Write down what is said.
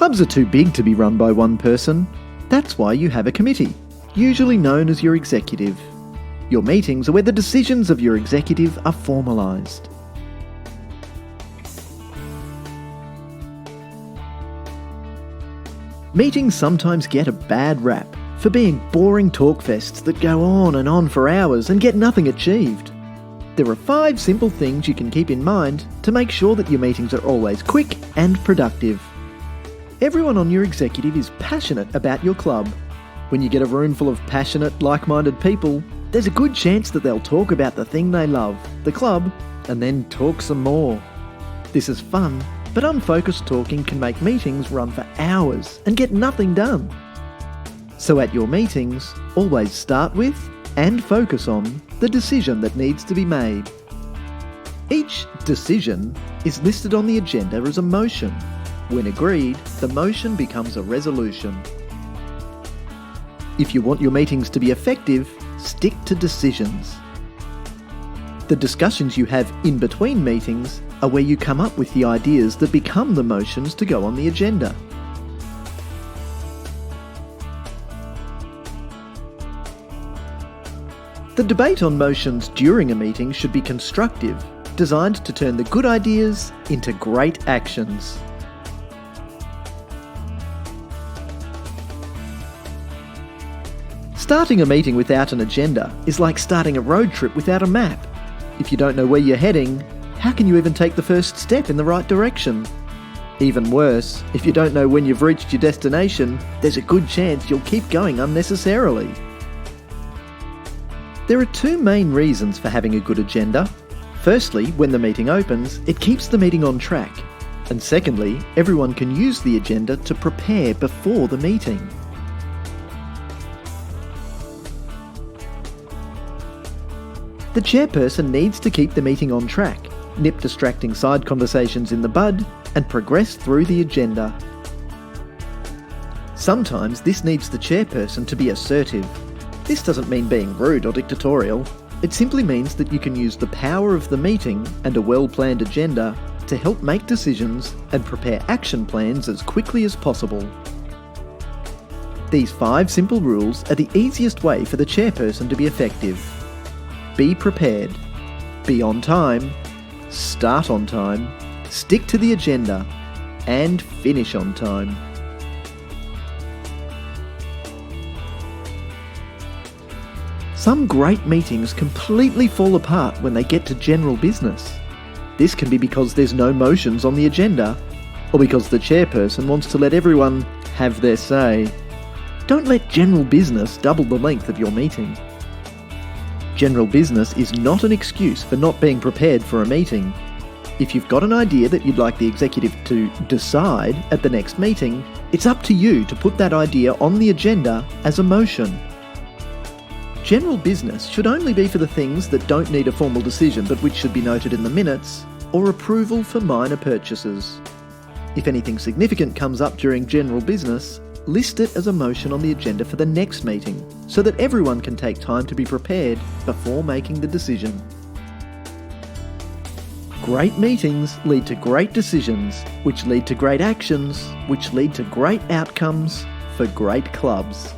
Clubs are too big to be run by one person. That's why you have a committee, usually known as your executive. Your meetings are where the decisions of your executive are formalised. Meetings sometimes get a bad rap for being boring talkfests that go on and on for hours and get nothing achieved. There are 5 simple things you can keep in mind to make sure that your meetings are always quick and productive. Everyone on your executive is passionate about your club. When you get a room full of passionate, like-minded people, there's a good chance that they'll talk about the thing they love, the club, and then talk some more. This is fun, but unfocused talking can make meetings run for hours and get nothing done. So at your meetings, always start with and focus on the decision that needs to be made. Each decision is listed on the agenda as a motion. When agreed, the motion becomes a resolution. If you want your meetings to be effective, stick to decisions. The discussions you have in between meetings are where you come up with the ideas that become the motions to go on the agenda. The debate on motions during a meeting should be constructive, designed to turn the good ideas into great actions. Starting a meeting without an agenda is like starting a road trip without a map. If you don't know where you're heading, how can you even take the first step in the right direction? Even worse, if you don't know when you've reached your destination, there's a good chance you'll keep going unnecessarily. There are 2 main reasons for having a good agenda. Firstly, when the meeting opens, it keeps the meeting on track. And secondly, everyone can use the agenda to prepare before the meeting. The chairperson needs to keep the meeting on track, nip distracting side conversations in the bud, and progress through the agenda. Sometimes this needs the chairperson to be assertive. This doesn't mean being rude or dictatorial. It simply means that you can use the power of the meeting and a well-planned agenda to help make decisions and prepare action plans as quickly as possible. These 5 simple rules are the easiest way for the chairperson to be effective. Be prepared, be on time, start on time, stick to the agenda, and finish on time. Some great meetings completely fall apart when they get to general business. This can be because there's no motions on the agenda, or because the chairperson wants to let everyone have their say. Don't let general business double the length of your meeting. General business is not an excuse for not being prepared for a meeting. If you've got an idea that you'd like the executive to decide at the next meeting, it's up to you to put that idea on the agenda as a motion. General business should only be for the things that don't need a formal decision but which should be noted in the minutes, or approval for minor purchases. If anything significant comes up during general business, list it as a motion on the agenda for the next meeting, so that everyone can take time to be prepared before making the decision. Great meetings lead to great decisions, which lead to great actions, which lead to great outcomes for great clubs.